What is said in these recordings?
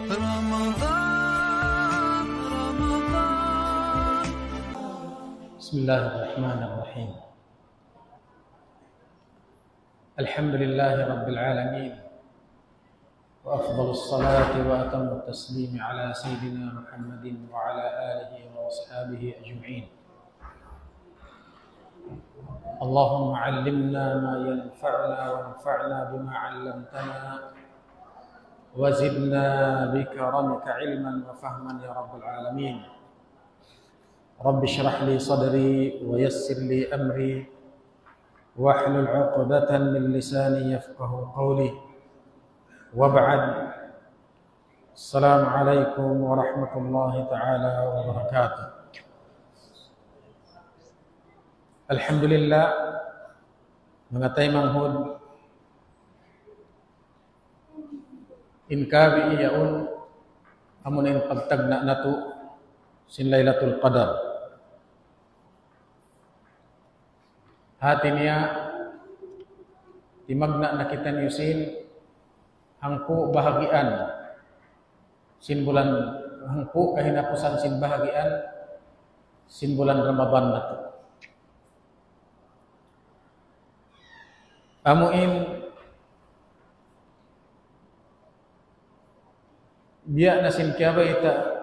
رمضان رمضان. بسم الله الرحمن الرحيم. الحمد لله رب العالمين، وأفضل الصلاة وأتم التسليم على سيدنا محمد وعلى آله وأصحابه أجمعين. اللهم علمنا ما ينفعنا وانفعنا بما علمتنا وزدنا بكرمك علما وفهما يا رب العالمين. رب اشرح لي صدري ويسر لي أمري واحلل عقدة من لساني يفقه قولي، وبعد. السلام عليكم ورحمة الله تعالى وبركاته. Alhamdulillah, mengatai manghud inkabi iyaun amunin pagtagna natu sin Lailatul Qadar. Hati niya timagna na kita niyusin hangku bahagian sin bulan, hangku kahinapusan sin bahagian sin bulan Ramadan natu. Amuin biya na sin kiyabaita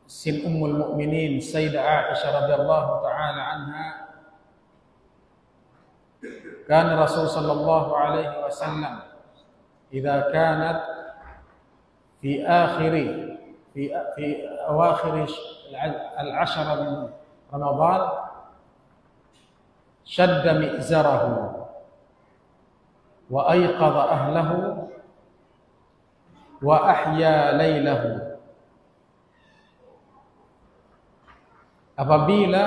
sin Ummul Mukminin Sayyidah Aisyah radhiyallahu ta'ala anha. Kana Rasul sallallahu alaihi wasallam idza kanat fi awakhir al-'ashr min Ramadan shadda mi'zarahu wa ayqadha ahlahu wa ahya laylahu. Apabila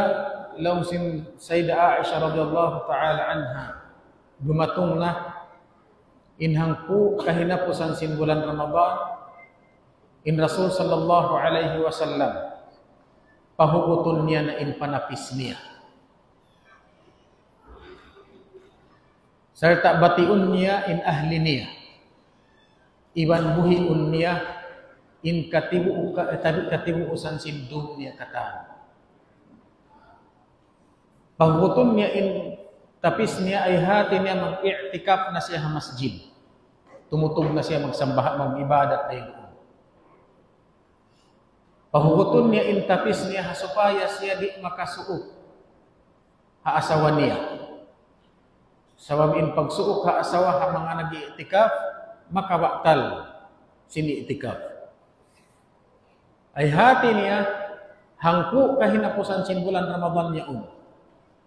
lausin Sayyidah Aisyah radhiyallahu ta'ala anha gumatungna inhangku kahinapusan sin bulan Ramadan, in Rasul sallallahu alaihi wasallam pahugutun niya na in panapis niya serta batiun niya in ahli niya, iban buhiun niya in katibu usan sinduh niya kata. Pagutun niya in tapis niya ay hati niya mag-i'tikaf na siya sa masjid. Tumutog na siya magsambah, mag-ibadat dayon. Pagutun niya in tapis niya supaya siya di makasuok ha asawa niya. Sabab in pagsuok ha asawa ha mga nag-i'tikaf makabaktal sini-i'tikaf. Ay hati niya hangku kahinapusan sin bulan Ramadan niya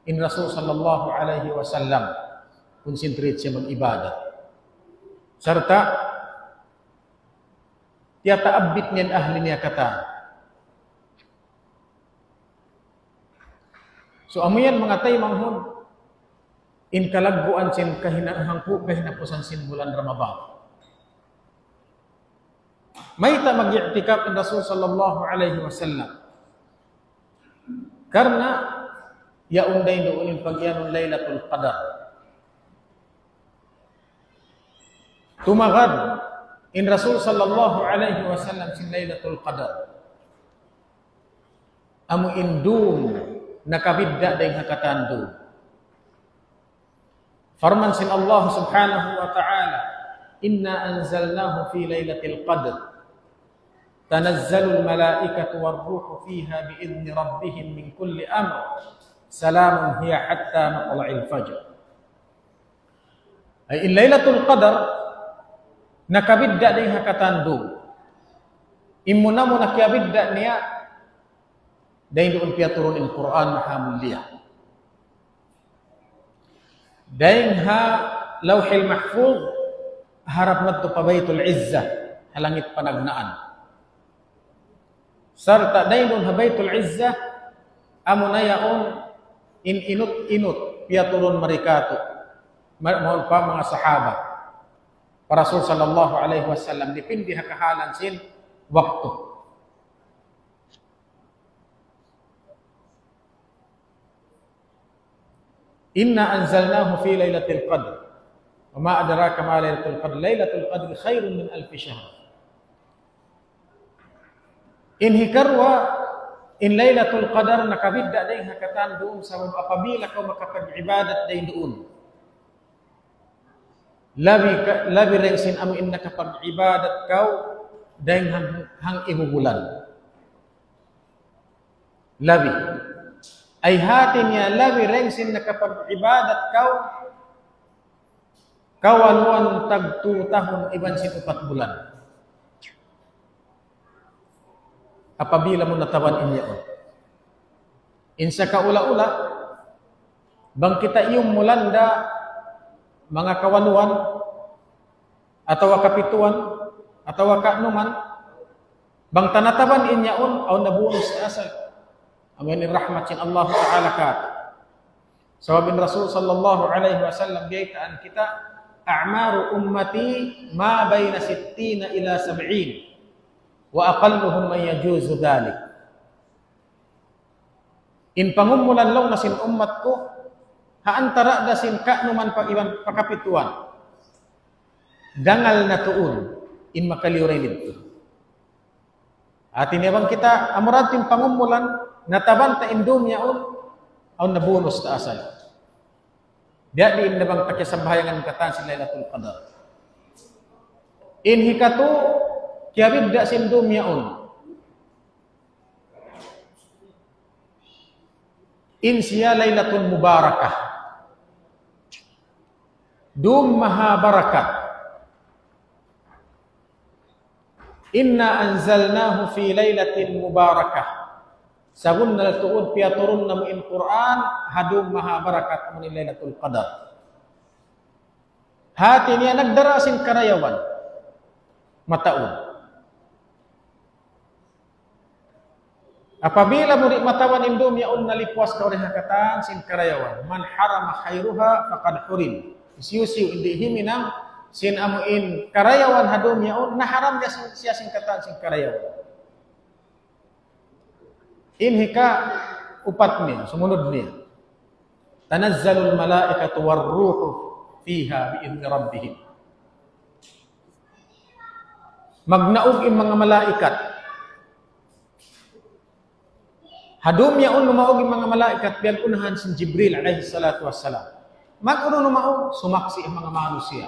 in Rasul sallallahu alaihi wasallam concentrate siya mag-ibadat. Serta tiata abit niyan ahli niya kata. So amuyan mga tay manghud in kalagguan sin hangku kahinapusan sin bulan Ramadan. May ta mag-i'tikaf in Rasul sallallahu alaihi wasallam. Karena yaunday doon pagyanong Lailatul Qadar. Tumagad in Rasul sallallahu alaihi wasallam sin Lailatul Qadar. Amu indum nakabidda dayng hakatandu. Farman sin Allah subhanahu wa ta'ala, inna anzalnahu fi Lailatul Qadr. Tanazzalul malaikatu war-ruhu fiha bi'izni rabbihim min kulli amr. Salamun hiya hatta matla'il fajr. Ay in Lailatul Qadar nakabidda day hakatandu. Imuna mo nakabidda niya day doon piyaturun in Quran mahamuliyah. Day ha Lawhil Mahfuz harap madto pa Baitul Izzah halangit panagnaan. Sarta day doon ha Baitul Izzah amunayaon in inut piyaturun marikatu mohon pa mga sahaba para Rasul sallallahu alaihi wasallam dipindi hakahalan sin waktu. Inna anzalnahu fi Lailatul Qadr wa ma adraka ma Lailatul Qadr. Lailatul Qadr khairun min alf syahr. Inhikarwa in Lailatul Qadar nakabidda day hakatan doon sa apabila kau makapag-ibadat day doon. Labi rengsin amu in nakapag-ibadat kau day hang ibubulan. Labi ay hati niya labi rengsin nakapag-ibadat kau kawaluan tag 2 tahun iban sin 4 bulan. Apabila mo natawan inyaon. Insa kaula-ula, bang kita iyong mulanda, mga kawanuan, atau kapituan, atau kaanuman, bang tanatawan inyaon, aw nabuos sa asal. Amin rahmatin Allah Ta'ala kat. Sawabin Rasul sallallahu alaihi wasallam gaytaan kita, a'maru ummati ma bayna 60 ila 70. Wa aqalluhum man yajuzu dhalik. In pangumulan law nasin ummat ko haantara dasin kaanuman pa iban pakapituan dangal na tuon in makaliuray dito. Atin bang kita amuratin pangumulan nataban ta indum yaon aw nabunus ta asal. Dia di bang pakisabahayangan katan si Lailatul Qadar. In hikatu kiabid da sindum yaon. In siya Lailatul Mubarakah. Dum maha barakat. Inna anzalnahu fi lailatin mubarakah. Sagun na tuod piaturun na mo in Quran hadum maha barakat mo ni Lailatul Qadar. Hati niya nagdarasin karayawan. Mataon. Apabila murid matawan indum yaon nalipuas ka rin hakatan sin karayawan. Man harama khairuha faqad hurim. Isiusiu indi himinang sin amuin karayawan hadum yaon naharam dia siya sin katan sin karayawan. Inhika upat niya, sumunod niya. Tanazzalul malaikatu warruhu fiha biidni rabbihim. Magnaog in mga malaikat. Hadum yaon lumaog yung mga malaikat biyan unahan si Jibril alaihi salatu wassalam. Mag-uno lumaog, sumaksi ang mga manusia.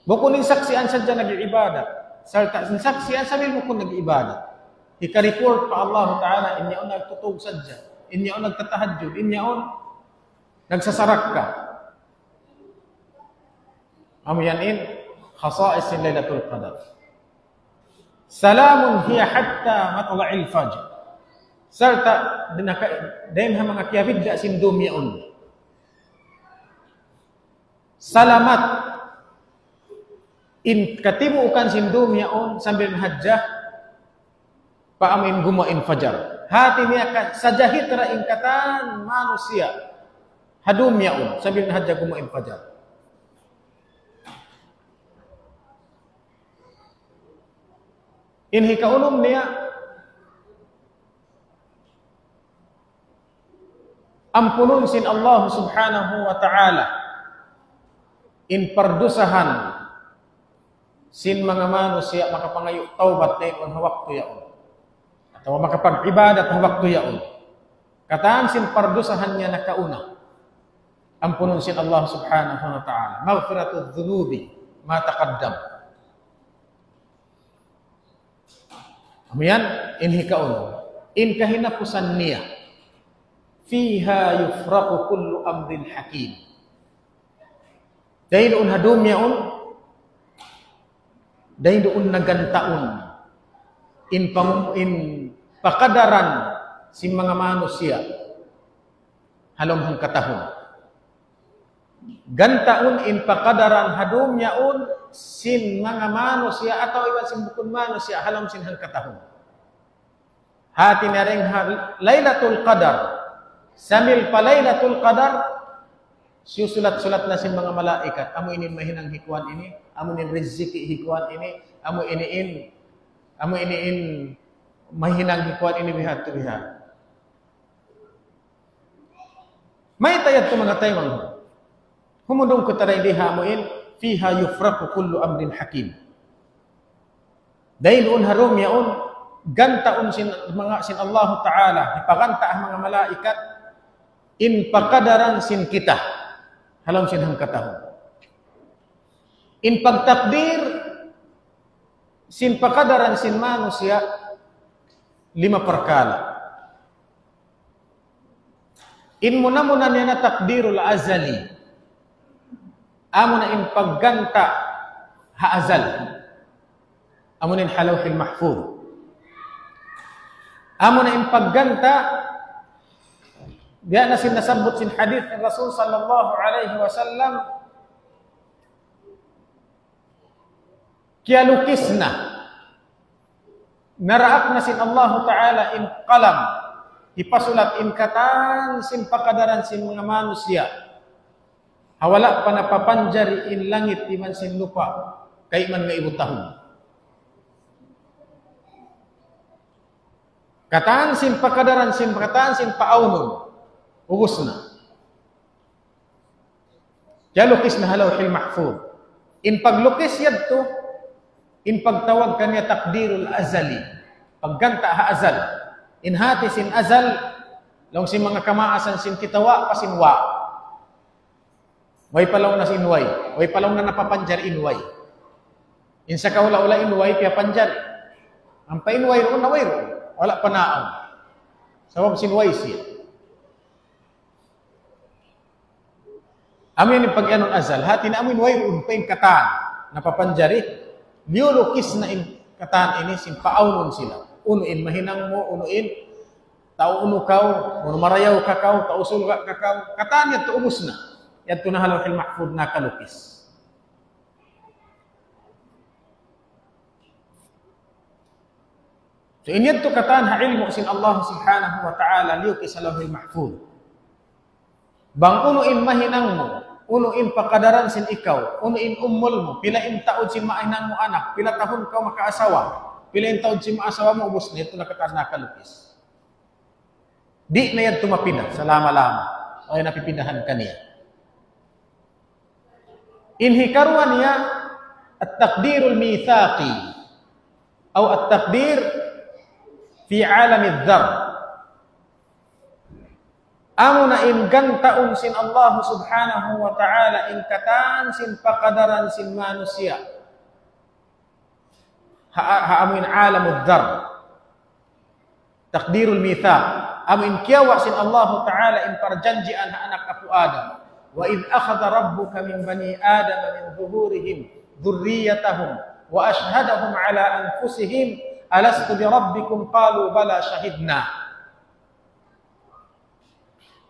Bukunin saksian sadya nag-iibadat. Salta saksian sabi mo kung nag-iibadat. Ika-report pa Allah Ta'ala, inyaon nagtutog sadya, inyaon nagtatahadjud, inyaon nagsasarak ka. Amyanin, khasa'is sin Lailatul Qadar. Salamun hiya hatta matla'il fajr. Serta dahil mga kiabid da sindum yaon. Salamat in katimukan sindum yaon sambil hajjah paamin gumain fajar. Hati niya kan sajahit ra ingkatan manusia hadum yaon sambil hajjah gumain fajar. Inhi kaulum niya ampunun sin Allah subhanahu wa ta'ala in pardusahan sin mga manusia makapangayo taubat na yung waktu yaon atau makapag-ibadat na waktu yaon kataan sin pardusahan niya nakauna ampunun sin Allah subhanahu wa ta'ala maghfiratu dhunubi ma taqaddam amiyan inhi kauno in kahinapusan niya fiha yufraqu kullu amrin hakim. Dahil doon hadum yaon, dahil doon nagantaon, in pakadaran si mga manusia, halomhang katahon. Gantaon in pakadaran hadum yaon, sin mga manusia, atau iwan sin bukun manusia, halom sin hang katahon. Hati na rin Lailatul Qadar, sambil pa Lailatul Qadar, susulat-sulat na si mga malaikat. Amo inin mahinang hikwan ini, amo inin riziki hikwan ini, amo iniin mahinang hikwan ini bihat to bihat. May tayad ko mga taymang. Humundong ko taray di hamuin, fiha yufraqu kullu amrin hakim. Dahil harum yaon, gantaon sin Allah Ta'ala ipaganta ang mga malaikat in pakadaran sin kita halom sin hangkatahon in pagtakdir sin pakadaran sin manusia 5 perkala in muna niya na takdirul azali amo na in pagganta haazal amo na in halawhil mahfuz amo na in pagganta diya na sinasabot sin hadith ng Rasul sallallahu alaihi wasallam kaya lukis na naraak na sin Allah Ta'ala in qalam ipasulat in katan sin pakadaran sin mga manusia hawala pa napapanjari in langit iman sin lupa kay man nga ibutahon katan sin pakadaran sin paawnon ugos na kaya lukis na halawhil mahfuz in paglukis yadto in pagtawag kanya takdirul azali pagganta haazal in hati sin azal long sin mga kamaasan sin kitawa pasinwa way palaw na sin way palaw na napapanjar inway in sa kaula-ula inway kaya panjar ang painway ron na way ron wala pa naaw sawab sin way siya amin yung pag-anon azal hati na amin way ron pain katan napapanjari biologis na in katan ini sin paawnon sila unuin mahinang mo, unuin tao unukaw, uno marayaw kakaw, tausul kakaw, katan yan, ubos na. Yan ito na halawhil mahfuz na kalukis. So inyan ito katan ha ilmo sin Allah subhanahu wa ta'ala liyukis halawhil mahfuz. Bang unuin mahinang mo, unuin pakadaran sin ikaw, unuin ummol mo, pilain taod sin mahinang mo anak, pila tahon ka makaasawa, pilain taon si maasawa mo, ubos na ito nakatan nakalukis. Di na yan tumapina, sa lama-lama. Ay napipinahan ka niya. Inhikarwa niya at takdirul mithaqi o at takdir fi alamid dhar. Amo na in gantaon sin Allah subhanahu wa ta'ala in katan sin pakadaran sin manusia. Haamin alamud dhar takdirul mithaq amin kiyawa sin Allah Ta'ala in parjanjian ha anak apu Adam wa idh akhadha rabbuka min bani Adam min zuhurihim dhurriyyatahum wa ashhadahum ala anfusihim alastu bi rabbikum qalu bala shahidna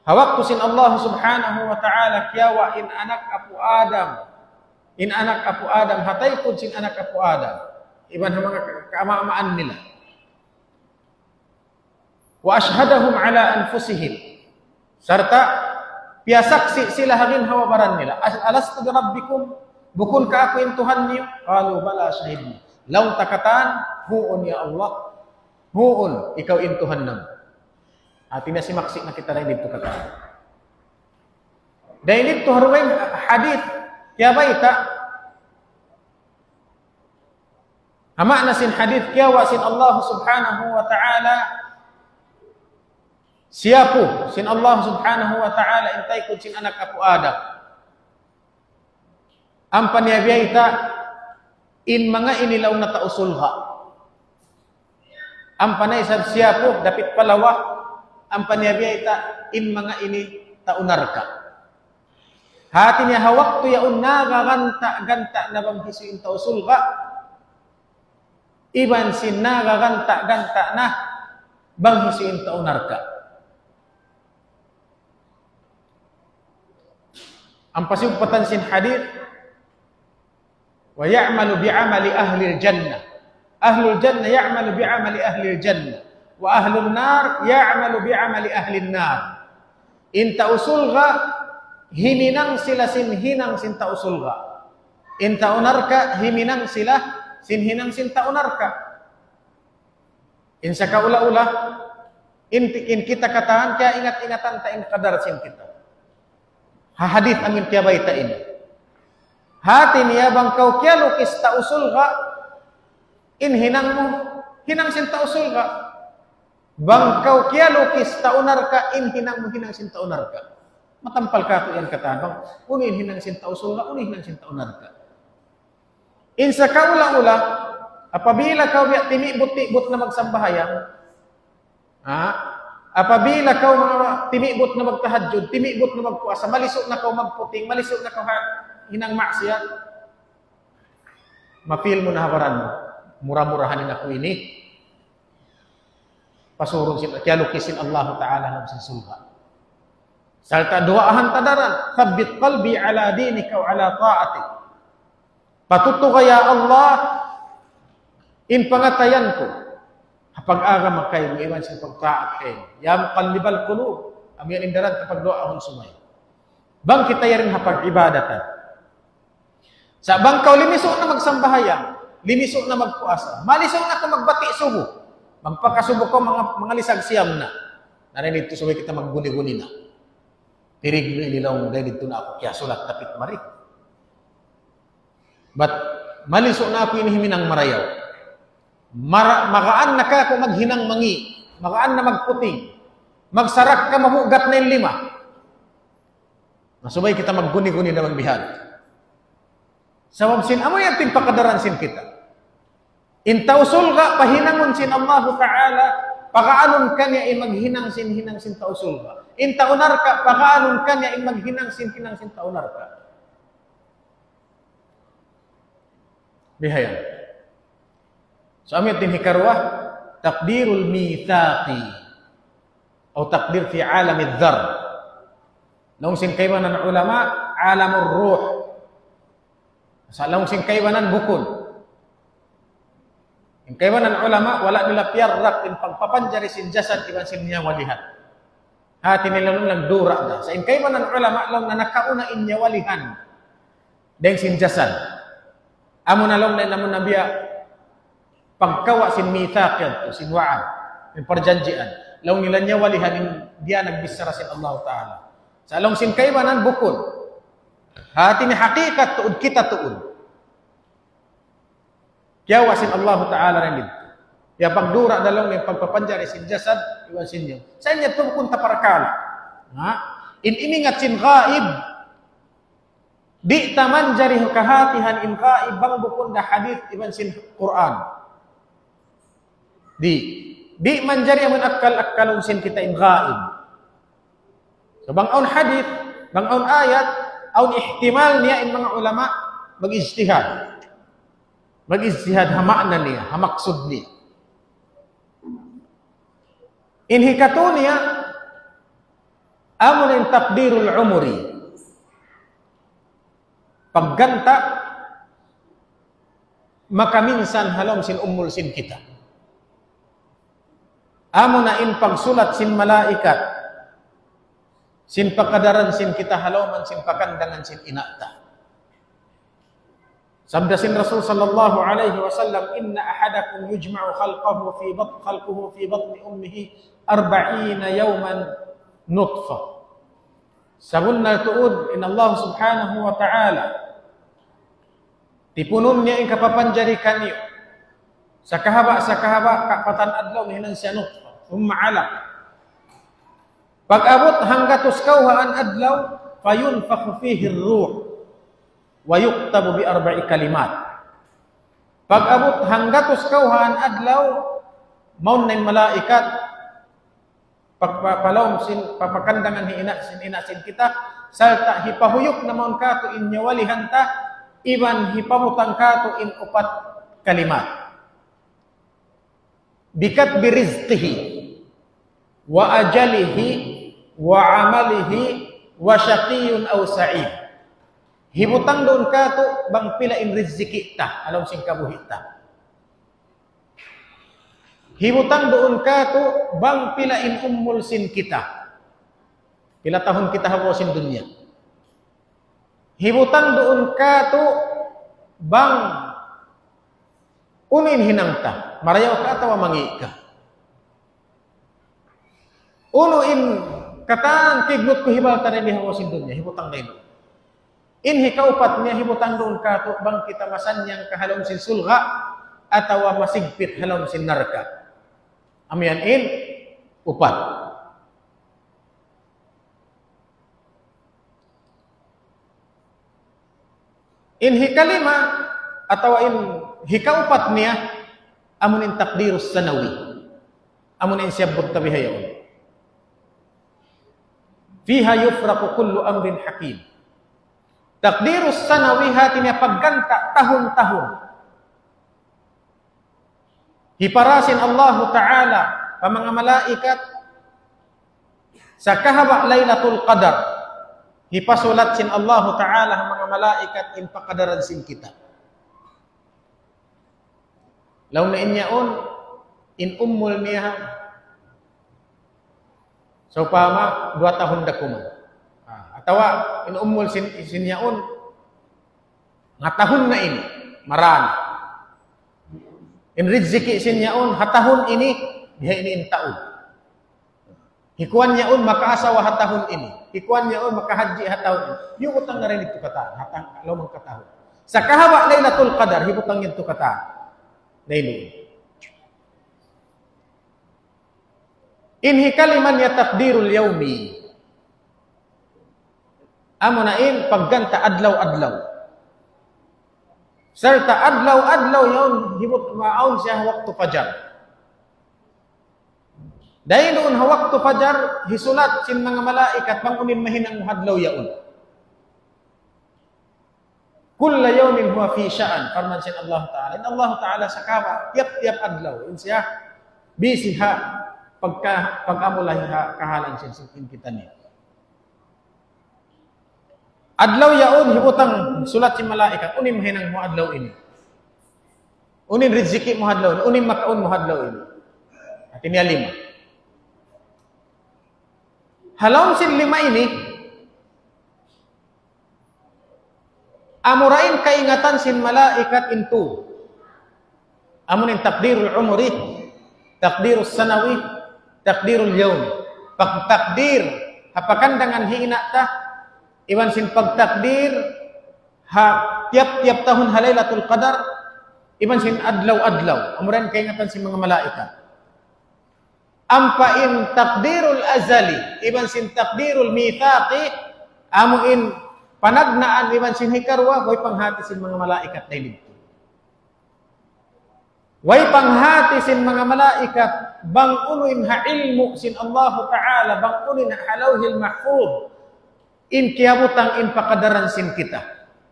hawaktu sin Allah subhanahu wa ta'ala kiyawa in anak apu Adam hatay kud sin anak apu Adam iban sa mga kaama-amaan nila. Wa ashhadahum ala anfusihim. Sarta piyasaksi sila hagin hawabaran nila. Alastu bi rabbikum bukun ka ako in Tuhan niyo? Qalu bala shahidna. Law takatan huon ya Allah. Huon ikaw in Tuhan nam. At pinasimaksi na kita rin dito kata. Dahil dito haruwing hadith kaya ba ita Hama na sin hadith kiyawa sin Allah subhanahu wa ta'ala siyapo sin Allah subhanahu wa ta'ala intay kud sin anak apu Adam. Ang paniyabiyay ita in mga inilaw na tausulha. Ang panay sab siyapo dapit palawa ang paniyabiyay ita in mga ini taunarka. Hati niya hawak tu yaun ganta na bang hisu in tausulha. Iban sin ganta na bang hisiin taunarka. Ang pasugpatan sin hadith wa ya'malu bi'amali ahli al-jannah. Ahlul jannah ya'malu bi'amali ahli al-jannah wa ahlun nar ya'malu bi'amali ahli an-nar. In tausulga himinang sila sin hinang sin tausulga. In taunarka himinang sila sin hinang sin taunarka. In sa kaula-ula, in kita katahan, kaya ingat-ingatan ta in kadar sin kita. Hahadith amin kaya baita ini. Hati niya bang kau kaya lukis ta usul ka, in hinang mo, hinang sin tausul ka. Bangkau kia lukis taunar ka in hinang sin taunar ka. Matampal ka to yan katabang. Unin hinang sin tausul ka, unin hinang sin taunar ka. Insa ka ula-ula, apabila kau biya timibot-tibot na magsambahayang, apabila kau mga timibot na magtahadjud, timibot na magpuasa, malisok na kau magputing, malisok na kau hinang maksiat, mapil mo na hawaran mo, murah-murahanin ako ini, pasurong sin, kaya lukisin Allah Ta'ala ng sin sulha. Salta duaahan tadaran, thabbit qalbi ala dinika wa ala ta'atik. Patuto kaya Allah, in pangatayan ko, pag-aga makay mo iwan sa pagtaat kayo. Ya muqallibal qulub, amiyan indaran kapag doa ahon sumay. Bang kita yarin hapag-ibadatan. Sa bangkaw limisok na magsambahayang, limisok na magpuasa, malisok na ka magbati subo. Magpakasubo ko mga lisag siyam na. Narinig ito sumay kita magguni-guni na. Tirig na ililawang dahil dito na ako, kaya sulat tapit mari. But malisok na ako inihiminang marayaw. Makaan na ka kung maghinang mangi, makaan na magputing, magsarak ka mahugat na yung 5. Masubay kita magguni-guni na magbihad. Sa wabsin, amo yung timpakadaran sin kita. Intausul ka, pahinangon sin Allah Ta'ala, pakaanon ka niya maghinang sin tausul ka. Intaunar ka, pakaanon ka niya maghinang sin taunar ka. Bihayan. So amit din hikarwah, takdirul mithaqi o takdir fi alam al-dhar. Laung singkaywanan ng ulama, alamur ruh. Sa laung singkaywanan bukod. Singkaywanan ng ulama, wala nila piyarrak in pagpapanjari sin jasad iban sin niya walihan. Hati nila lang dura na. Sa singkaywanan ng ulama, lang na nakauna in niya walihan. Deng sin jasad. Amo na lang na naman nabiya pagkawa sin mithaq sin wa'ad, sin perjanjian. Laung nila niya walihan dia nagbisara sin Allah Ta'ala. Sa laung sin kaywanan bukod. Hati ni hakikat tuud kita tuud. Kaya sin Allah Ta'ala rin dito. Ya pagdura dalong ni pagpapanjari sin jasad iwan sin niyo. Sa inyo tumkun taparkala. In iningat sin ghaib. Di taman jari kahatihan in ghaib bang bukun da hadith iban sin Quran. Di manjari amun akal-akalun sin kita in ghaib. So bang aun hadith, bang aun ayat, aun ihtimal niya in mga ulama mag-ijtihad. Mag-ijtihad ha makna niya, ha maksud niya. In hikatu niya, amun in takdirul umuri. Pagganta, makaminsan halom sin umul sin kita. Amo na in pagsulat sin malaikat, sin pakadaran sin kita haloman, sin pakandangan sin inata. Sabda sin Rasul sallallahu alaihi wasallam, inna ahadakum yujma'u khalquhu fi batni ummihi 40 yawman nutfa. Sabunna tuud in Allah subhanahu wa ta'ala tipunun niya in kapapanjari kanyo sa kahaba kapatan adlaw mihinan siya nutfa alaq pag-abot hangga tuskawhaan adlaw fayunfakhu fihi ar-ruh wa yuktabu bi 4 kalimat pag-abot hangga tuskawhaan adlaw maun na malaikat pagpapalawm sin papakandangan ina sin kita salta hipahuyok na maun kato in nyawalihan ta iban hipamutang kato in 4 kalimat. Bikat birizqihi wa ajalihi wa amalihi wa syaqiyun aw sa'id. Hibutang doon kato bang pila in rizki ta, alam sing kabuhi ta. Hibutang doon kato bang pila in ummul sin kita. Pila tahun kita hawasin dunya. Hibutang doon kato bang unin hinang ta, marayaw ka atawa mangi ka. Uno in kataan kignot ko hibal ta rin hawasin dunya, hibutang na ino. In hikaupat niya hibutang doon kato bang kita masanyang kahalong sin sulga, atawa masigpit halom sin narka. Amian in upat. In hikalima atawa in hikaupat niya amunin takdirus sanawi. Amunin siyabot tabihayaon. Fiha yufraqu kullu amrin hakim. Takdirus sanawi hati niya pagganta tahun-tahun. Hiparasin Allah Ta'ala pa mga malaikat sa kahaba Lailatul Qadar. Hipasulat sin Allah Ta'ala ang mga malaikat in pakadaran sin kita. Law na inyaon in ummul niya so pama 2 tahun dakuman. Atawa in ummul sin yaon nga tahun na ini marana. In rizki sin yaon hatahon ini diha ini in taon. Hikuan yaon makaasawa hatahon ini. Hikuan yaon makahaji hatahon ini. Yung utang na rin ito kataan. Hatang alaw magkatahon. Sa kahaba Lailatul Qadar hibutang ito kataan. Laylo. Inhi kaliman ya takdirul yawmi. Amo na in pagganta adlaw-adlaw. Serta adlaw-adlaw yun hibut maaon siya waktu fajar. Dahil doon waktu fajar hisulat sin mga malaikat bangunin mahinang hadlaw yaon. Kulla yawmin huwa fi sya'an farman sin Allah Ta'ala. In Allah Ta'ala sakaba tiap-tiap adlaw in siya busy ha pag-amulay ha kahalan sin kita niya. Adlaw yaon hibutang sulat si malaikat unin mahinang mo adlaw ini. Unin rizki mo adlaw ini, unin makaon mo adlaw ini. At ini 5. Halaw sin 5 ini amurain kaingatan sin malaikat into. Amunin takdirul umri, takdirus sanawi, takdirul yawm. Pagtakdir hapakandangan hina ta iwan sin pagtakdir ha tiap-tiap tahun Lailatul Qadar iwan sin adlaw-adlaw amuran kaingatan sin mga malaikat. Ampain takdirul azali iwan sin takdirul mithaqi amuin panagnaan iwan sin hikarwa way panghati sin mga malaikat na dito. Way panghati sin mga malaikat bang unuin ha ilmu sin Allah Ta'ala bang unuin ha halawhil mahfuz in kiabutang in pakadaran sin kita.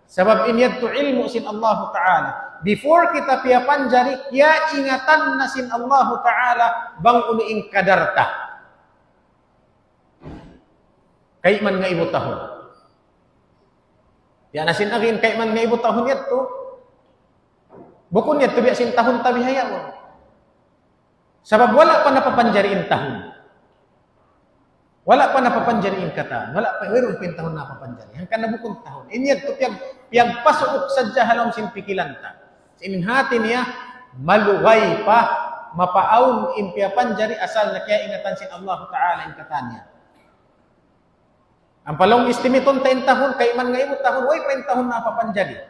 Sebab in yadtu ilmu sin Allah Ta'ala. Before kita piapan jari, kia ingatan na sin Allah Ta'ala bang unuing kadarta. Kay man nga ibu tahun. Ya nasin agin kay man nga ibu tahun yadtu. Bukun yadtu biya sin tahun tabihaya mo. Sebab wala pa napapanjariin tahun. Wala pa napapanjariin kataan. Wala pa mayroon pintahon napapanjari. Hangkan na bukong tahon. Inyad to piyag pasok sadya halong sin pikilanta. Sininhati niya maluway pa mapaaon in piyapanjari asal na kaya ingatan sin Allah Ta'ala in kataan niya. Ang palong istimiton ta in tahon kay man nga imo tahon way pa in tahon napapanjari.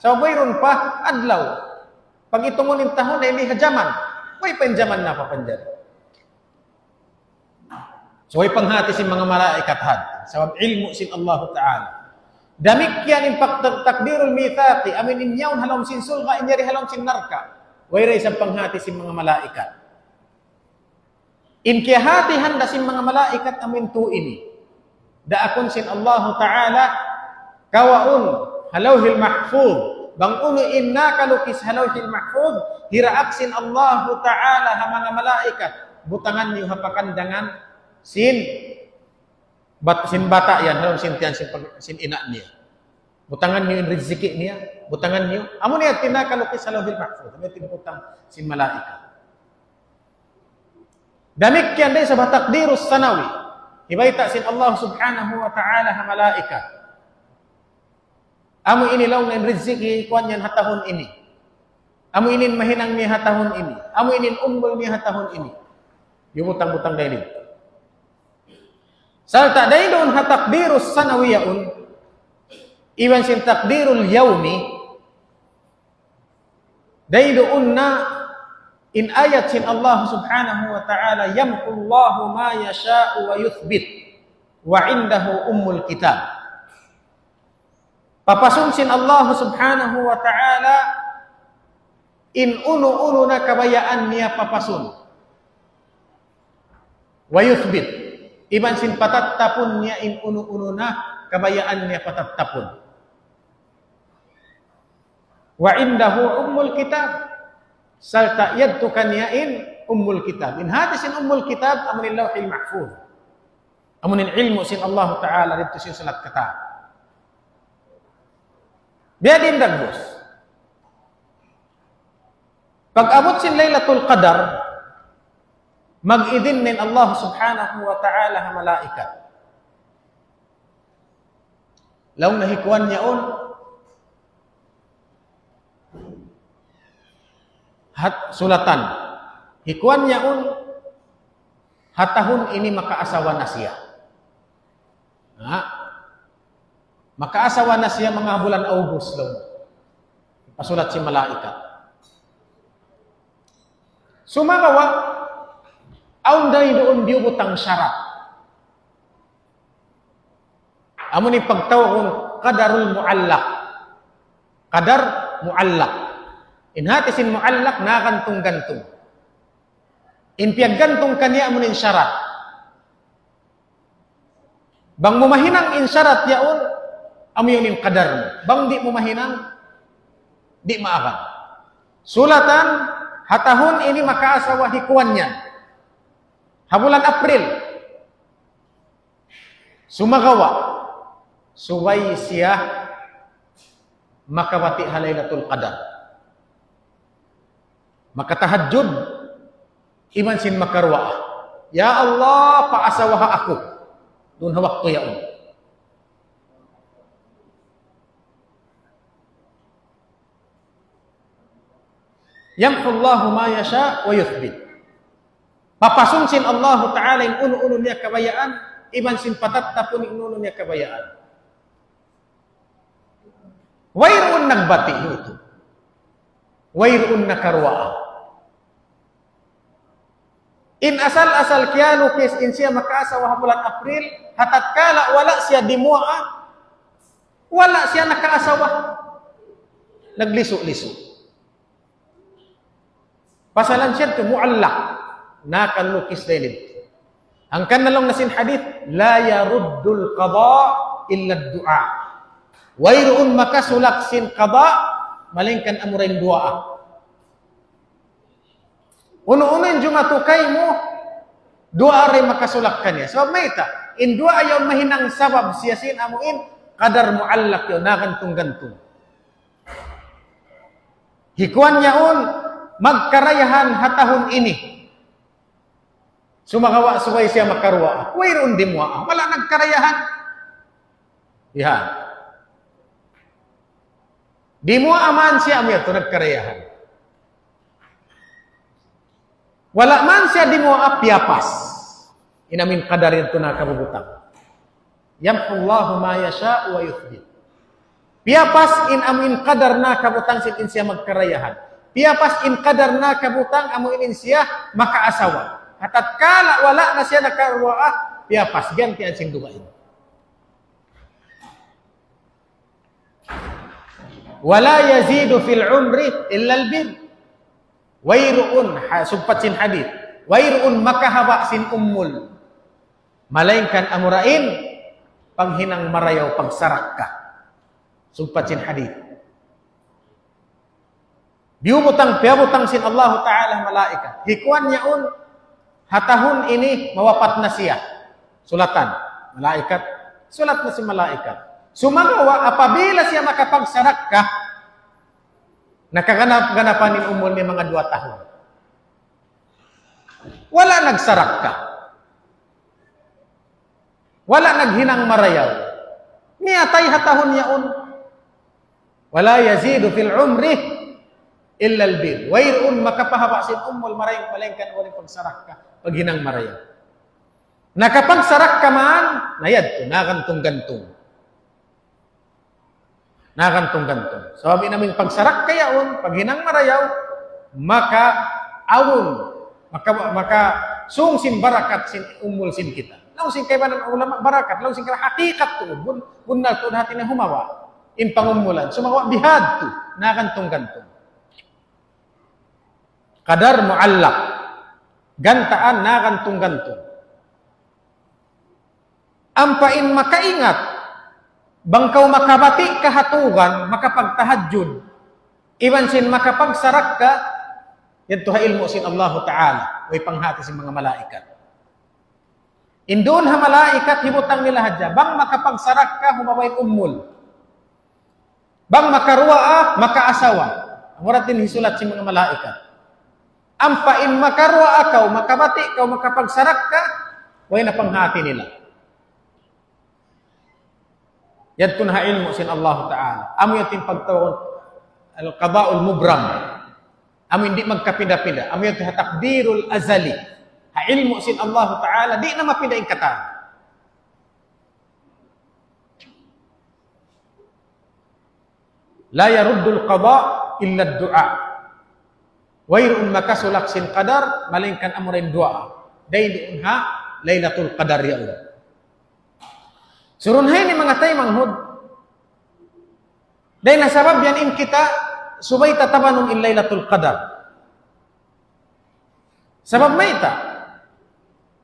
So mayroon pa adlaw. Pag itungon in tahon ay hajaman. Way pa in jaman napapanjari. So ay panghati sin mga malaikat had. Sabab ilmu sin Allah Ta'ala. Damikyan in takdirul mithaqi amin inyawn halom sin sulga inyari halom sin narka. Wayray sa panghati sin mga malaikat. In kiyahati handa sin mga malaikat amin tu ini. Daakon sin Allah Ta'ala kawaun halawhil mahfuz. Bang uno inna kalukis halawhil mahfuz. Hiraak sin Allah Ta'ala ha mga malaikat. Butangan niyo hapakandangan sin bata yan halong sin tiyan sin ina niya. Butangan niyo in rizki niya, butangan niyo. Amo niya tinakalukis sa lawhil mahfuz. Amo tinutang sin malaikat. Damik yan day sa takdirus sanawi. Ibaita sin Allah Subhanahu wa Ta'ala ha malaikat. Amo inilaw na in rizki kuan yan hatahon ini. Amo inin mahinang niya hatahon ini. Amo inin umbol niya hatahon ini. Yumutang-butang day dito. Salta day doon ha takdirus sanawiyaun iwan sin takdirul yawmi Daiduunna in ayat sin Allah subhanahu wa ta'ala yamqullahu ma yasha'u wa yuthbit wa indahu ummul kitab. Papasun sin Allah subhanahu wa ta'ala in unu na kabayaan niya papasun. Wa yuthbit iban sin patattapun niya in unu na kabayaan niya patattapun. Wa indahu ummul kitab salta yadtu kanyain ummul kitab. In hadisin ummul kitab amunin lawhil mahfuz. Amunin ilmu sin Allah Ta'ala dito sin salat kata. Biadin dagbos. Pag abot sin Lailatul Qadar, mag-idin min Allah Subhanahu wa Ta'ala ha malaikat. Laung nahikuan niyaon sulatan. Hikuan niyaon hatahun ini makaasawa na siya. Makaasawa na siya mga bulan August lang. Pasulat si malaikat. Sumagawa, aun day doon biyubutang syarat. Amo ni pagtawag qadarul muallaq. Qadar muallaq. Inhatisin muallaq na gantung-gantung. Inpiag-gantung kaniya amo nin syarat. Bang mumahinang in syarat yaon, amo yun in qadar mo. Bang di mumahinang, di maakan. Sulatan, hatahon ini makaasawa hikuan niya. Habulan April. Sumagawa. Suway siya makawati Lailatul Qadar. Makatahajjud iman sin makarwa. Ya Allah, paasawaha ako. Doon ha waktu yaon. Yamhullahu ma yasha wa yuthbit. Papasun sin Allah Ta'ala yung uno-uno niya kabayaan, iban sin patattapon yung uno niya kabayaan. Wayroon nagbati ito. Wayroon nakarwaa. In asal-asal kaya lukis in siya makaasawa bulan April, hatatkala wala siya dimua, wala siya nakaasawa. Nagliso-liso. Pasalan siya ito, muallak. Nakalukis din. Ang kanalong nasin hadith, la yaruddul qada illa du'a. Wayroon makasulak sin qada, malingkan amurain du'a. Uno-uno yung matukay mo, dua rin makasulak kanya. So, may ita, in dua ayaw mahinang sabab siyasin amuin, kadar muallak yun, nagantung-gantung. Hikuan niyaon, magkarayahan hatahon ini. Sumagawa suway siya makarwa. Wayroon di mo, wala nagkarayahan. Yan. Di mo aman siya, amin ito nagkarayahan. Wala man siya di mo apyapas. Inamin kadarin ito na kabubutang. Yamhullahu ma yasha wa yuthbit. Piyapas in amin kadar na kabutang sin in siya magkarayahan. Piyapas in kadar na kabutang amin in siya makaasawa. At kala wala na siya nakarwaa, piyapas ganti ang sing dumain. Wala yazidu fil umri illa al-bir. Wayroon, sugpat sin hadith, wayroon makahaba sin ummul. Malainkan amurain, panghinang marayaw pagsarak ka. Sugpat sin hadith. Biubutang, piabutang sin Allah Ta'ala malaikat. Hikuan niyaon, hatahun ini mawapat na siya. Sulatan, malaikat, sulat na si malaikat. Sumagawa, apabila siya makapagsarak ka, nakaganap-ganapan ni umul ni mga 2 tahun. Wala nagsarak ka. Wala naghinang marayaw. Niyatay hatahon yaon. Wala yazidu fil umri illa al-bir. Wayroon makapahaba sin umul marayang malengkan uling pagsarak ka. Paghinang marayaw. Nakapagsarak ka man, nayad to, nagantung-gantung. Nakantung-kantung. Sebab naming pagsarak kayaon, pag hinang marayaw, maka awon, maka sungsin barakat sin umul sin kita. Lausin kay banan ulama barakat, lausin kay hakikat tu, bunal tu hati na humawa. In pangumulan, sumawa bihad tu, nakantung-kantung. Kadar muallak, gantaan nakantung-kantung. Ampain makaingat, bangkaw makabati kahatugan, makapagtahajud, iwan sin makapagsarak ka, yadto ha ilmo sin Allah Ta'ala, way panghati sin mga malaikat. Indun ha malaikat, hibutang nila hadya, bang makapagsarak ka, humaway ummul. Bang makarua makaasawa. Murat din hisulat sin mga malaikat. Ampain makarua akaw, makabati ka, makapagsarak ka, way na panghati nila. Yadkun ha ilmu sin Allah Ta'ala. Amo yatin pagtawon al-qada'ul mubram. Amo hindi magkapinda-pinda. Amo yatin takdirul azali. Ha ilmu sin Allah Ta'ala, di na mapindaing kata. La yaruddul qada' illa ad-du'a. Wairun makasulak sin qadar, malingkan amurin du'a. Dayin ha Lailatul Qadar ya Allah. Surunhay ni mga tay manghud. Dahil nasabab yan in kita, subay tatabanun in Lailatul Qadar. Sabab may ita.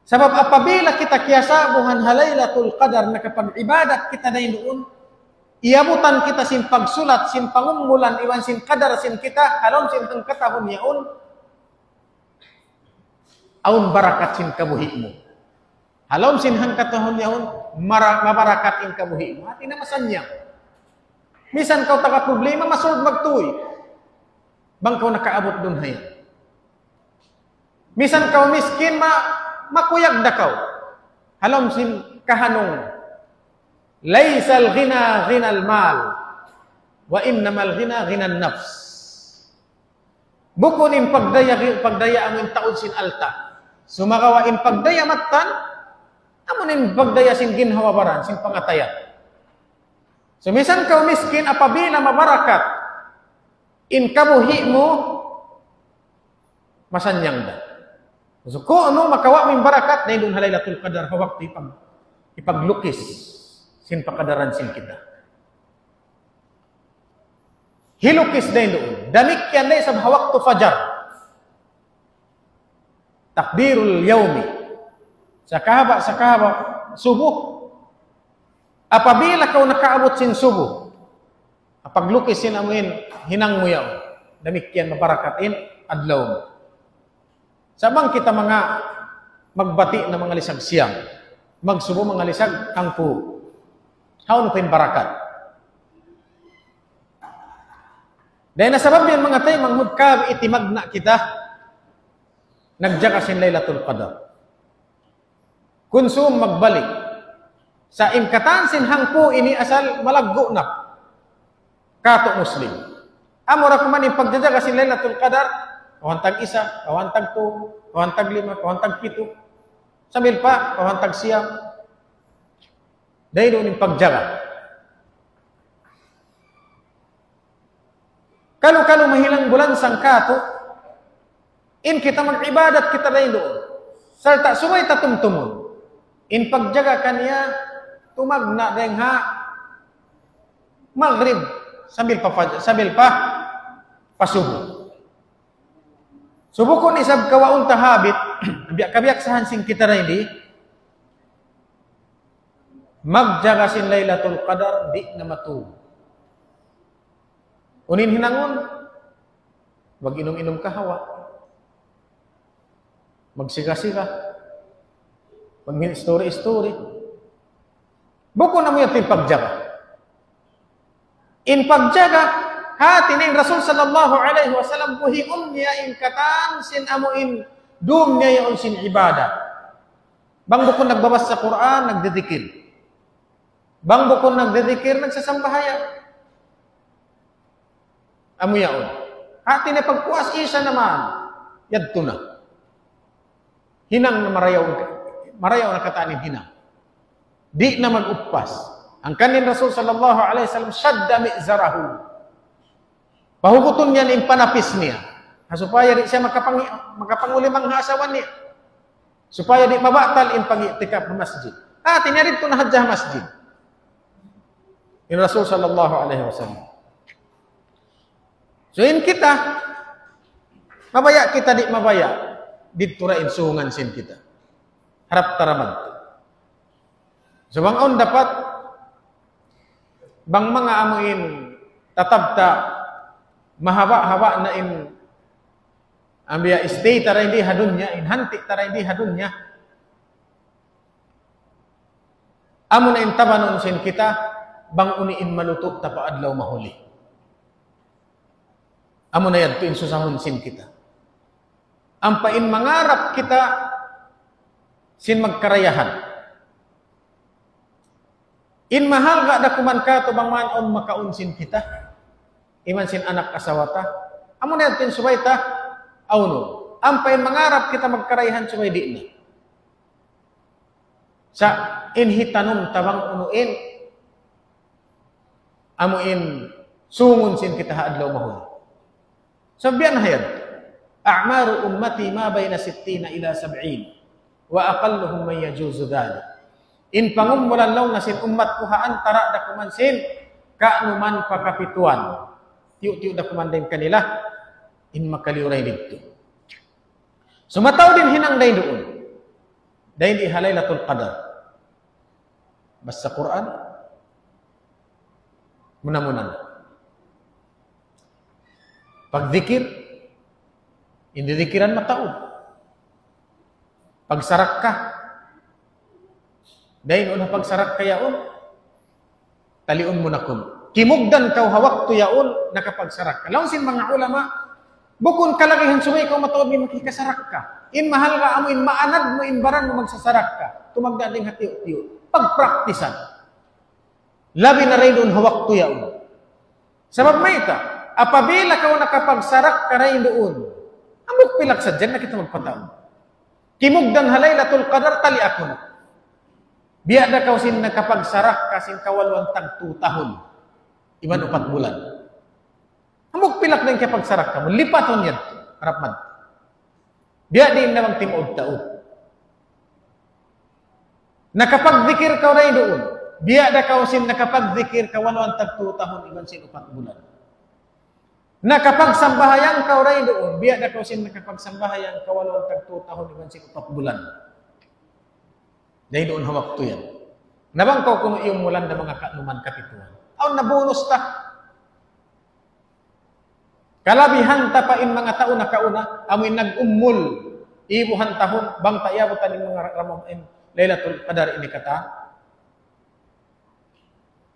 Sabab apabila kita kiyasa buhan Lailatul Qadar na kapag ibadat kita na doon, iabutan kita sin pagsulat, sin pangumulan, iwan sin qadar sin kita, halom sin hangkatahon yaon, aun barakat sin kabuhi mo. Halom sin hangkatahon yaon, mabarakat in kabuhi mo. Hati na masanyang. Misan kau taka problema, masulod magtuy. Bang kau nakaabot dun hayan. Misan kau miskin, makuyag da kau. Halom sin kahanong. Laisal ghina ghinal mal, wa innamal ghina ghinan nafs. Bukun in pagdaya amin taon sin alta. Sumakawa in pagdaya matan, amunin pagdaya sin ginhawabaran, sin pangatayat. So misan kau miskin, apabila mabarakat, in kabuhi mo, masanyang da. So kung ano makawa min barakat, na indun Lailatul Qadar, hawak ipaglukis, sin pakadaran sin kita. Hilukis na indun. Damik yan na isang hawak to fajar. Takdirul yawmi. Sa kahaba, subuh. Apabila kau nakaabot sin subuh, paglukis sin amuin, hinang mo yaw. Damik yan mabarakatin, adlaw mo. Sabang kita mga magbati na mga lisag siyang, magsubo mga lisag angpo. Haon pa yung barakat. Dahil nasabab yan mga tayo, manghud ka, itimag na kita, nagjaga sin Lailatul Qadar. Kunsum magbalik. Sa imkatan sin hangpo, ini asal malaggo na. Kato Muslim. Amora kuman yung pagjajaga sin Lailatul Qadar, kawantag isa, kawantag 2, kawantag 5, kawantag 7. Sambil pa, kawantag siyam. Dahil doon yung pagjaga. Kalau mahilang bulan sang kato, in kita mag-ibadat kita dahil doon. Sarta sumay tatumtumon. In pagjaga kanya, tumagna dahil ha, maghrib, sambil pa, pasubo. Subukon isab kawaun tahabit, kabiyak sa hansing kita na hindi, magjaga sin Lailatul Qadar, di na matubo. Unin hinangon, wag inom-inom kahawa. Magsiga-siga. Wag story-story. Buko na mo yung pagjaga. In pagjaga, hati na yung Rasul sallallahu alaihi wasallam buhiom niya in katan sin amuin dum niya yung sin ibadah. Bang bukon nagbabas sa Quran, nagdedikir. Bang bukon nagdedikir, nagsasambahaya. Amo yaon. Hati na pagpuas isa naman. Yadto na. Hinang na marayaw na katanin hinang. Di na mag-uppas. Ang kanin Rasul sallallahu alaihi wasallam syadda mi'zarahu. Pahuguton niya ng panapis niya. Supaya di siya makapangulimang hasawan niya. Supaya di mabatal in pag-i'tikaf sa masjid. Tinarid ko na hajjah masjid. In Rasul sallallahu alaihi wasallam. So in kita, mabaya kita di mabaya. Dito ra insuhungan sin kita. Harap taramad. So bangon dapat bang mga amuin tatabta mahaba-haba na in ambiya stay tara hindi hadunya in hanti tara hindi hadunya amo na in tabanon sin kita bang uniin malutot ta paadlaw mahuli amo na yadto in susahon sin kita ampain mangarap kita sin magkarayahan. In mahal ga da kuman ka to bang manon makaunsin kita. Iman sin anak asawata. Amo na tin subay ta awno. Ampay mangarap kita magkarayahan subay di na. Sa inhitanum tabang unuin. Amuin sungun sin kita adlaw mahul. Sabiyan hayad. A'maru ummati ma bayna 60 ila 70 wa aqalluhum man yajuzu dhalik. In pangumulan law na sin ummat ko haan tara da kumansin kaanuman pakapituan. Tiyo-tiyo da kumandayin kanila in makaliuray dito. Sumataw din hinang day doon. Dahil di halaylatul qadar. Basta Quran munamunan. Pagzikir hindi dikiran mataod. Pagsarak ka dahil una pagsarak kayaon, talion mo na kum. Kimugdan kau hawak to yaon, nakapagsarak ka. Laon sin mga ulama, bukon kalakihan sumay kau matuod ni makikasarak ka. In mahal ka amo, in maanad mo, in baran mo magsasarak ka. Tumagdaling hatiyo-tiyo. Pagpraktisan. Labi na rin doon hawak to yaon. Sabab may ita, apabila kau nakapagsarak ka rin doon, amok pilak sa dyan na kita magpataon. Kimugdan halaylatul qadar tali ako na. Biya da kau sin nakapagsarak kasin kawalwan tag 2 tahun. Iman 4 bulan. Amok pilak na yung kapagsarak ka mo. Lipaton yan. Harap man. Biya din namang timuod-taod. Nakapagzikir ka rin doon. Biya da kau sin nakapagzikir kawalwan tag 2 tahun. Iman sin 4 bulan. Nakapagsambahayang ka rin doon. Biya da kau sin nakapagsambahayang kawalwan tag 2 tahun. Iman sin 4 bulan. Dahil doon hawak to yan. Nabang ko kung iyong mulan na mga kaanuman kapituan. Aw nabonus ta. Kalabihan ta pa in mga taon na kauna, amoy nag-ummul, ibuhan tahon, bang tayabutan in mga ramahin, Laylatul Qadar ini kata.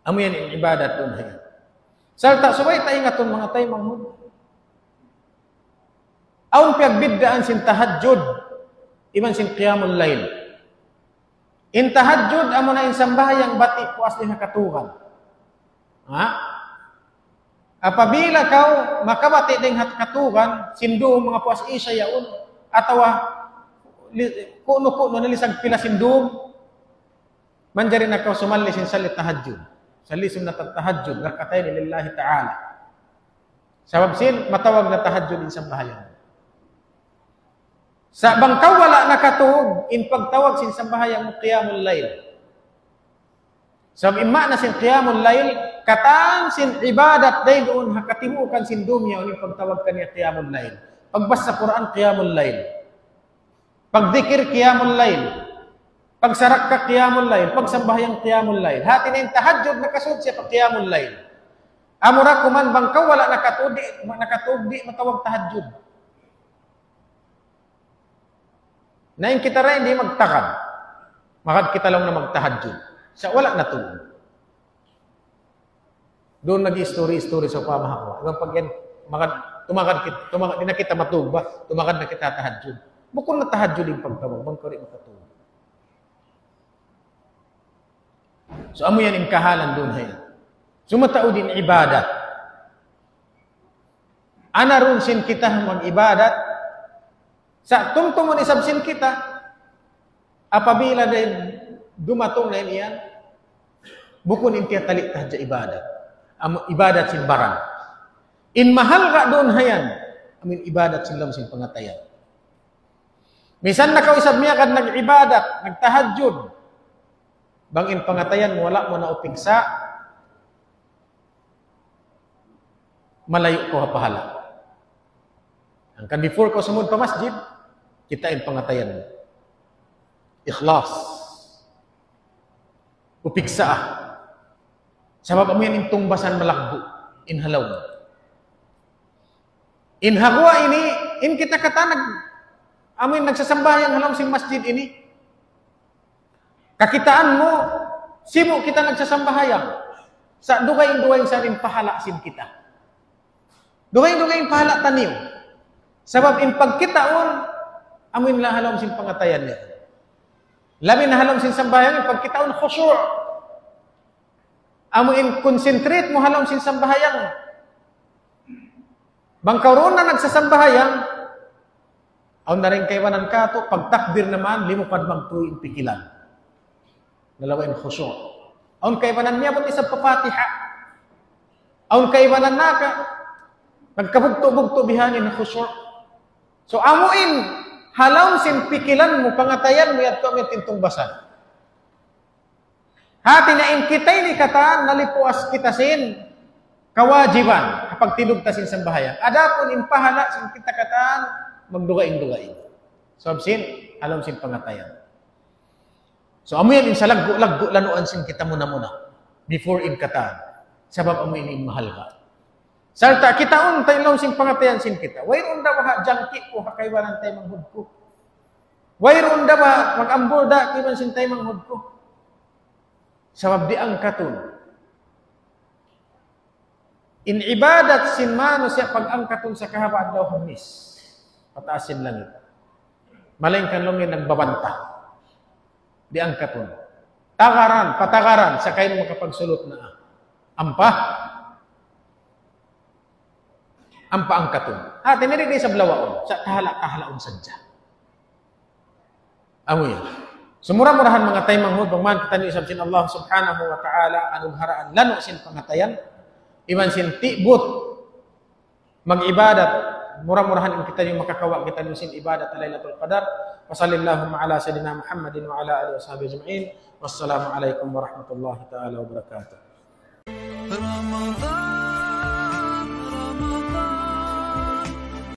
Amoy yan in ibadat doon hayan. Salta, subay tayo nga itong mga tayo manghud. Awn piagbidaan sin tahajjud, iman sin qiyamul layl. In tahajjud amo na in sambahayang bati puas ni hakatugan. Ha? Apabila kau makabati ding hakatugan, sindu mga puas isya yaon atawa kuno nalisag pila sindum manjari na kau sumalli sin salit tahajjud. Salisim na tahajjud rakatay ni lillahi ta'ala. Sabab sin matawag na tahajjud in sambahayang. Sa bangkaw wala nakatuog in pagtawag sin sambahayang mo qiyamul layl. Sa imma na sin qiyamul layl, katang sin ibadat day doon hakatimukan sin dumya in pagtawag kaniya qiyamul layl. Pagbasa sa Quran qiyamul layl. Pagdikir qiyamul layl. Pagsarak ka qiyamul layl, pagsambahayang qiyamul layl. Hati na yung tahajjud nakasud siya pag qiyamul layl. Amura kuman bangkaw wala nakatuog di matawag tahajjud. Nain kita rin hindi magtakad. Makad kita lang na magtahajjud. Sa wala na to. Doon nag-story sa pamahawa. Ibang pag yan, tumakad na kita matugba, tumakad na kita tahajjud. Bukod na tahajjud yung pagtawag, bang kari makatulog. So amo yan yung kahalan doon hayan. Sumatao din ibadat. Anarun sin kita mag-ibadat, sa tungtungon isabsin kita, apabila din dumatong na iyan, bukun intiya talik tahja ibadat. Ibadat sin barang. In mahal ka doon hayan, amin ibadat sin lam sin pangatayan. Misan na kausap niya kad nag-ibadat, nagtahajjud. Bangin pangatayan wala mo na upigsa, malayo ko pahala. Ang kan before ko sumud pa masjid, kitain pangatayan mo. Ikhlas. Upigsa. Sabab amin intong basan malakbo, inhalaw mo. Inhagwa ini, in kita katanag, amin nagsasambahyang halam sing masjid ini. Kakitaan mo, simo kita nagsasambahyang. Sa dugay-dugay sa rin pahala sin kita. Dugay-dugay pahala taniw. Sabab in pagkitaon, amin lang halam sin pangatayan niya. Lamin na halam sin sambahyang, in pagkitaon khusyu'. Amin concentrate mo halam sin sambahyang. Bangkaroon na nagsasambahayang, aun na rin kaywanan ka to, pagtakbir naman, limupad magtuin pikilan. Dalawa in khusyu'. Aun kaywanan niya, ba't isang papatiha? Aun kaywanan na ka, nagkabugto-bugto bihanin na khusyu'. So, amuin, halaw sin pikilan mo, pangatayan mo, yato may tintong basan. Hati na in kitay ni kataan, nalipuas kita sin, kawajiban kapag tinugtasin sa bahayan. Adapon impahala sin kita kataan magdugain-dugain. So sin alam sin pangatayan. So amo yan sa laggo lanuan sin kita muna before in kataan. Sabab amo ini mahal ka. Sarta kita tayo sin pangatayan sin kita. Wayron da ba jangki ko hakaywanan tay manghud ko. Wayron da ba magambol da kiman sin tay manghud ko. Sabab di ang katun. In ibadat sin mano siya pag-angkaton sa kahabaan daw hamis. Pataasin langit. Malingkan lang yung nagbabanta. Di angkaton. Patagaran sa kayo makapagsulot na. Ampa angkaton. Tiniri di sa blawaon. Sa kahalaon sadya. Amo yan. Sumura-murahan mga tay manghud bangman kita ni isabsin Allah subhanahu wa ta'ala anong haraan lano sin pangatayan. Iman sin tibut mag-ibadat murah-murahan in kita yung makakawa kita yung sin ibadat Lailatul Qadar. Wa sallallahu ala sayyidina Muhammadin wa ala alihi washabihi ajma'in. Wassalamu alaikum warahmatullahi taala wabarakatuh.